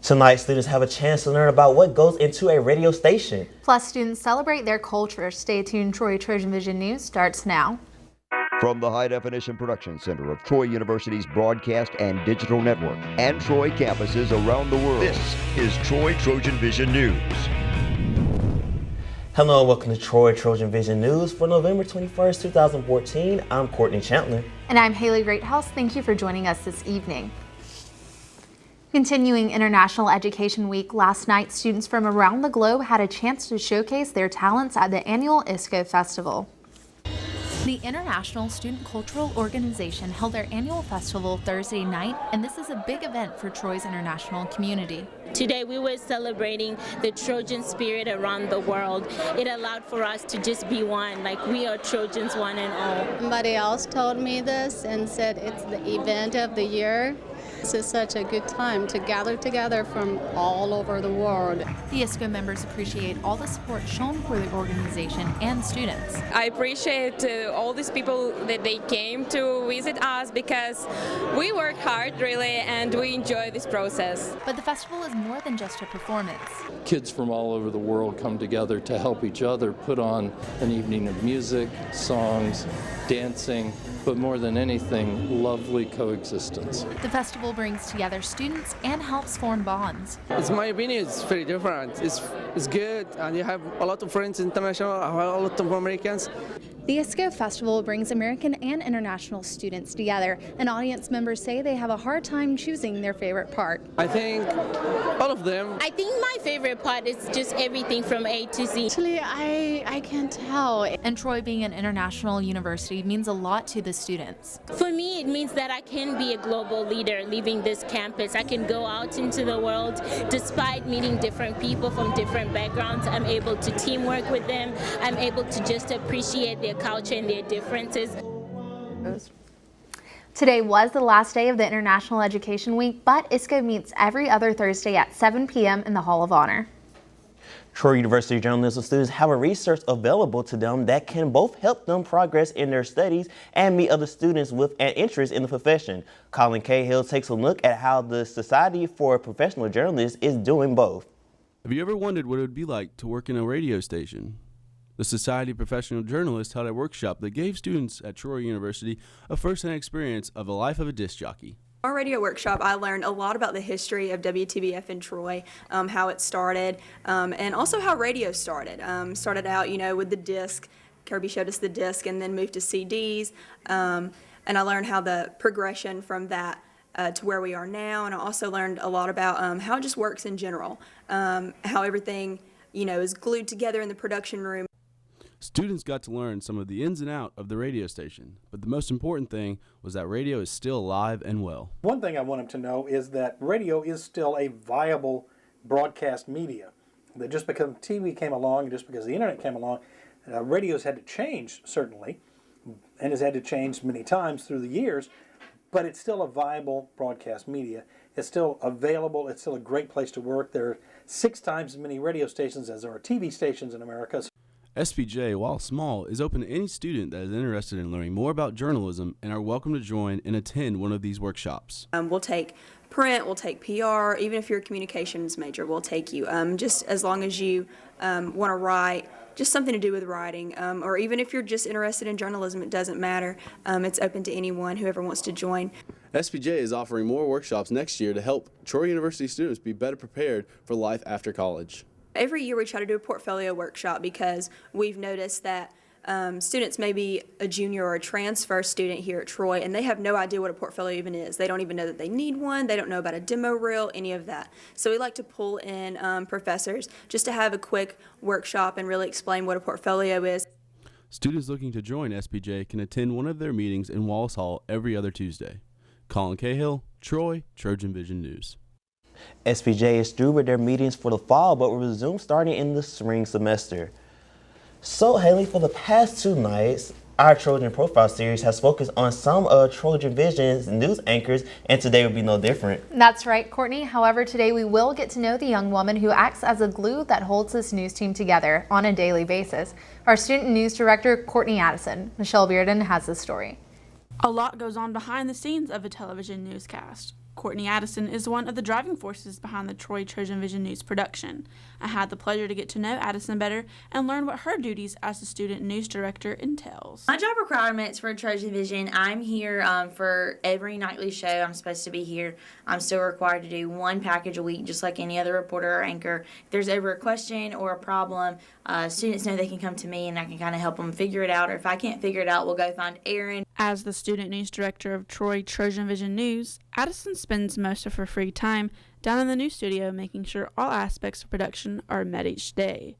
Tonight, students have a chance to learn about what goes into a radio station. Plus, students celebrate their culture. Stay tuned. TrojanVision News starts now. From the High Definition Production Center of Troy University's Broadcast and Digital Network and Troy campuses around the world, this is Troy TrojanVision News. Hello and welcome to Troy TrojanVision News for November 21st, 2014. I'm Courtney Chandler. And I'm Haley Greathouse. Thank you for joining us this evening. Continuing International Education Week, last night students from around the globe had a chance to showcase their talents at the annual ISCO Festival. The International Student Cultural Organization held their annual festival Thursday night, and this is a big event for Troy's international community. Today we were celebrating the Trojan spirit around the world. It allowed for us to just be one, like we are Trojans one and all. Somebody else told me this and said it's the event of the year. This is such a good time to gather together from all over the world. The ISCO members appreciate all the support shown for the organization and students. I appreciate all these people that they came to visit us because we work hard really and we enjoy this process. But the festival is more than just a performance. Kids from all over the world come together to help each other put on an evening of music, songs, dancing, but more than anything, lovely coexistence. The festival brings together students and helps form bonds. It's my opinion, it's very different. It's good, and you have a lot of friends international, a lot of Americans. The ISCO Festival brings American and international students together, and audience members say they have a hard time choosing their favorite part. I think all of them. I think my favorite part is just everything from A to Z. Actually, I can't tell. And Troy being an international university means a lot to the students. For me, it means that I can be a global leader leaving this campus. I can go out into the world despite meeting different people from different backgrounds. I'm able to teamwork with them. I'm able to just appreciate their culture and their differences. Today was the last day of the International Education Week, but ISCO meets every other Thursday at 7 p.m. in the Hall of Honor. Troy University journalism students have a resource available to them that can both help them progress in their studies and meet other students with an interest in the profession. Colin Cahill takes a look at how the Society for Professional Journalists is doing both. Have you ever wondered what it would be like to work in a radio station? The Society of Professional Journalists held a workshop that gave students at Troy University a first-hand experience of the life of a disc jockey. Our radio workshop, I learned a lot about the history of WTBF in Troy, how it started, and also how radio started. Started out, with the disc. Kirby showed us the disc and then moved to CDs. And I learned how the progression from that to where we are now. And I also learned a lot about how it just works in general, how everything, is glued together in the production room. Students got to learn some of the ins and outs of the radio station, but the most important thing was that radio is still alive and well. One thing I want them to know is that radio is still a viable broadcast media. That just because TV came along, just because the internet came along, radio's had to change, certainly, and has had to change many times through the years, but it's still a viable broadcast media. It's still available. It's still a great place to work. There are 6 times as many radio stations as there are TV stations in America. SPJ, while small, is open to any student that is interested in learning more about journalism and are welcome to join and attend one of these workshops. We'll take print, we'll take PR, even if you're a communications major, we'll take you. Just as long as you want to write, just something to do with writing, or even if you're just interested in journalism, it doesn't matter. It's open to anyone, whoever wants to join. SPJ is offering more workshops next year to help Troy University students be better prepared for life after college. Every year we try to do a portfolio workshop because we've noticed that students may be a junior or a transfer student here at Troy and they have no idea what a portfolio even is. They don't even know that they need one. They don't know about a demo reel, any of that. So we like to pull in professors just to have a quick workshop and really explain what a portfolio is. Students looking to join SPJ can attend one of their meetings in Wallace Hall every other Tuesday. Colin Cahill, Troy, TrojanVision News. SPJ is through with their meetings for the fall, but will resume starting in the spring semester. So, Haley, for the past 2 nights, our Trojan Profile series has focused on some of TrojanVision's news anchors, and today will be no different. That's right, Courtney. However, today we will get to know the young woman who acts as a glue that holds this news team together on a daily basis. Our student news director, Courtney Addison. Michelle Bearden has the story. A lot goes on behind the scenes of a television newscast. Courtney Addison is one of the driving forces behind the Troy TrojanVision News production. I had the pleasure to get to know Addison better and learn what her duties as the student news director entails. My job requirements for TrojanVision, I'm here for every nightly show. I'm supposed to be here. I'm still required to do one package a week, just like any other reporter or anchor. If there's ever a question or a problem, students know they can come to me and I can kind of help them figure it out. Or if I can't figure it out, we'll go find Aaron. As the student news director of Troy TrojanVision News, Addison spends most of her free time down in the news studio making sure all aspects of production are met each day.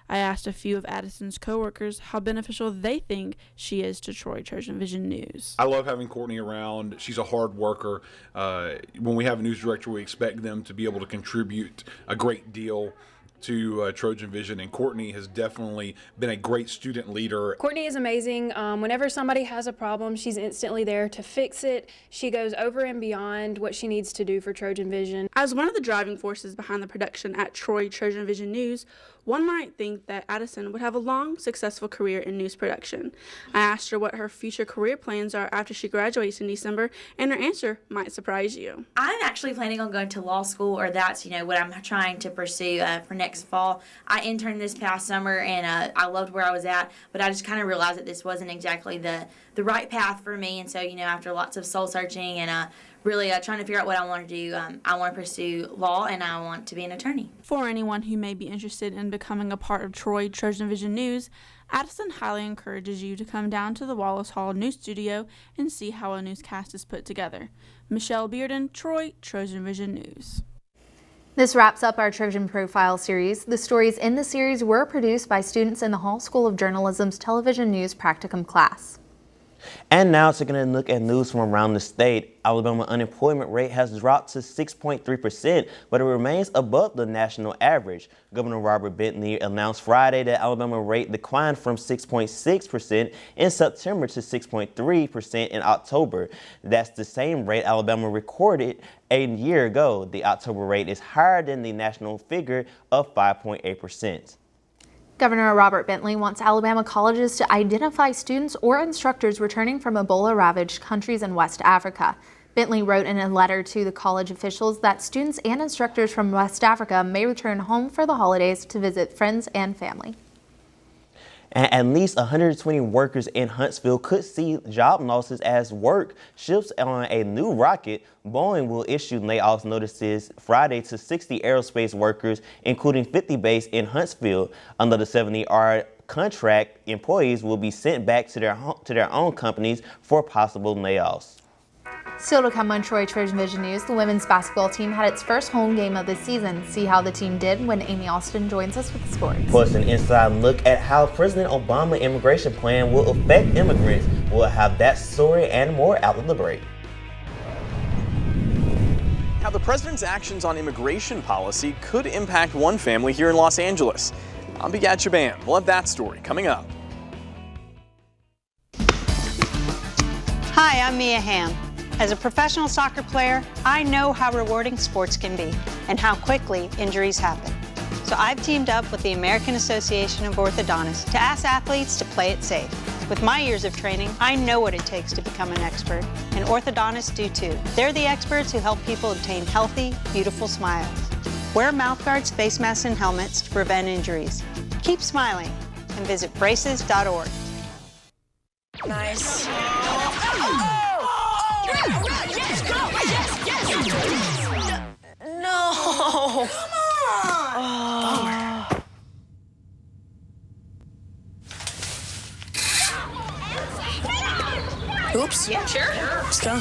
I asked a few of Addison's coworkers how beneficial they think she is to Troy TrojanVision News. I love having Courtney around. She's a hard worker. When we have a news director, we expect them to be able to contribute a great deal to TrojanVision, and Courtney has definitely been a great student leader. Courtney is amazing. Whenever somebody has a problem, she's instantly there to fix it. She goes over and beyond what she needs to do for TrojanVision. As one of the driving forces behind the production at Troy TrojanVision News, one might think that Addison would have a long, successful career in news production. I asked her what her future career plans are after she graduates in December, and her answer might surprise you. I'm actually planning on going to law school, or that's, what I'm trying to pursue for next fall. I interned this past summer, and I loved where I was at, but I just kind of realized that this wasn't exactly the right path for me, and so, after lots of soul searching and really trying to figure out what I want to do, I want to pursue law, and I want to be an attorney. For anyone who may be interested in becoming a part of Troy TrojanVision News, Addison highly encourages you to come down to the Wallace Hall News Studio and see how a newscast is put together. Michelle Bearden, Troy TrojanVision News. This wraps up our Trojan Profile series. The stories in the series were produced by students in the Hall School of Journalism's Television News Practicum class. And now taking a look at news from around the state. Alabama unemployment rate has dropped to 6.3%, but it remains above the national average. Governor Robert Bentley announced Friday that Alabama rate declined from 6.6% in September to 6.3% in October. That's the same rate Alabama recorded a year ago. The October rate is higher than the national figure of 5.8%. Governor Robert Bentley wants Alabama colleges to identify students or instructors returning from Ebola-ravaged countries in West Africa. Bentley wrote in a letter to the college officials that students and instructors from West Africa may return home for the holidays to visit friends and family. And at least 120 workers in Huntsville could see job losses as work shifts on a new rocket. Boeing will issue layoffs notices Friday to 60 aerospace workers, including 50 based in Huntsville. Under the 70-hour contract, employees will be sent back to their own companies for possible layoffs. Still to come on Troy TrojanVision News, the women's basketball team had its first home game of the season. See how the team did when Amy Austin joins us with the sports. Plus, an inside look at how President Obama's immigration plan will affect immigrants. We'll have that story and more after the break. How the president's actions on immigration policy could impact one family here in Los Angeles. I'm Bigat Chaban. We'll have that story coming up. Hi, I'm Mia Hamm. As a professional soccer player, I know how rewarding sports can be and how quickly injuries happen. So I've teamed up with the American Association of Orthodontists to ask athletes to play it safe. With my years of training, I know what it takes to become an expert, and orthodontists do too. They're the experts who help people obtain healthy, beautiful smiles. Wear mouthguards, face masks, and helmets to prevent injuries. Keep smiling and visit braces.org. Nice. No! Come on! Oops. Yeah, sure. Let's go.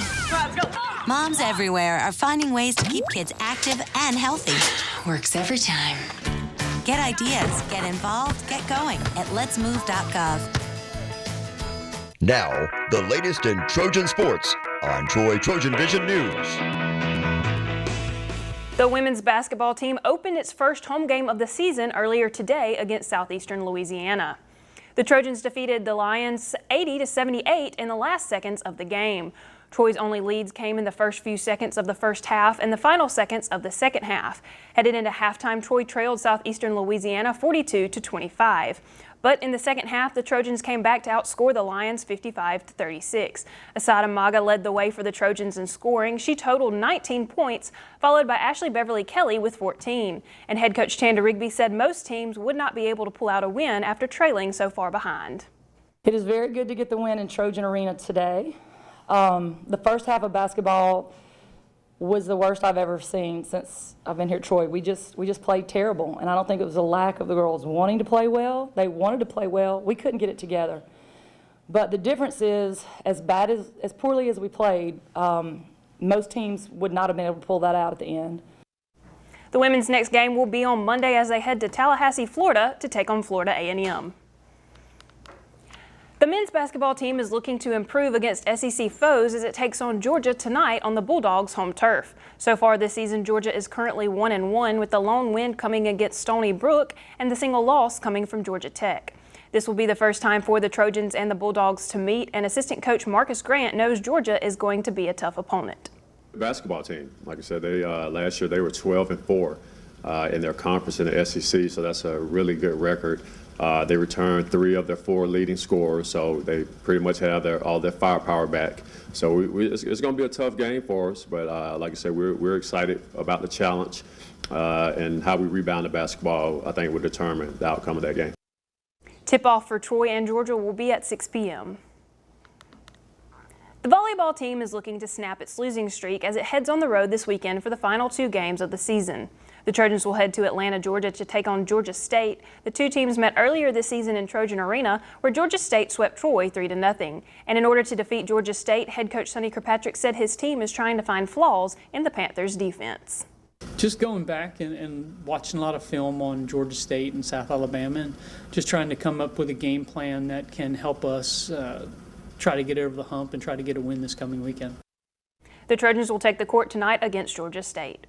Moms everywhere are finding ways to keep kids active and healthy. Works every time. Get ideas, get involved, get going at letsmove.gov. Now, the latest in Trojan sports on Troy TrojanVision News. The women's basketball team opened its first home game of the season earlier today against Southeastern Louisiana. The Trojans defeated the Lions 80-78 in the last seconds of the game. Troy's only leads came in the first few seconds of the first half and the final seconds of the second half. Headed into halftime, Troy trailed Southeastern Louisiana 42-25. But in the second half, the Trojans came back to outscore the Lions 55-36. Asada Maga led the way for the Trojans in scoring. She totaled 19 points, followed by Ashley Beverly Kelly with 14. And head coach Chanda Rigby said most teams would not be able to pull out a win after trailing so far behind. It is very good to get the win in Trojan Arena today. The first half of basketball was the worst I've ever seen since I've been here at Troy. We just played terrible, and I don't think it was a lack of the girls wanting to play well. They wanted to play well. We couldn't get it together. But the difference is, as poorly as we played, most teams would not have been able to pull that out at the end. The women's next game will be on Monday as they head to Tallahassee, Florida to take on Florida A&M. The men's basketball team is looking to improve against SEC foes as it takes on Georgia tonight on the Bulldogs' home turf. So far this season, Georgia is currently 1-1 with the lone win coming against Stony Brook and the single loss coming from Georgia Tech. This will be the first time for the Trojans and the Bulldogs to meet, and assistant coach Marcus Grant knows Georgia is going to be a tough opponent. The basketball team, like I said, they last year they were 12-4 in their conference in the SEC, so that's a really good record. They returned 3 of their 4 leading scorers, so they pretty much have all their firepower back. So it's going to be a tough game for us, but like I said, we're excited about the challenge and how we rebound the basketball. I think will determine the outcome of that game. Tip-off for Troy and Georgia will be at 6 p.m. The volleyball team is looking to snap its losing streak as it heads on the road this weekend for the final 2 games of the season. The Trojans will head to Atlanta, Georgia to take on Georgia State. The 2 teams met earlier this season in Trojan Arena, where Georgia State swept Troy 3-0. And in order to defeat Georgia State, head coach Sonny Kirkpatrick said his team is trying to find flaws in the Panthers' defense. Just going back and watching a lot of film on Georgia State and South Alabama and just trying to come up with a game plan that can help us try to get over the hump and try to get a win this coming weekend. The Trojans will take the court tonight against Georgia State.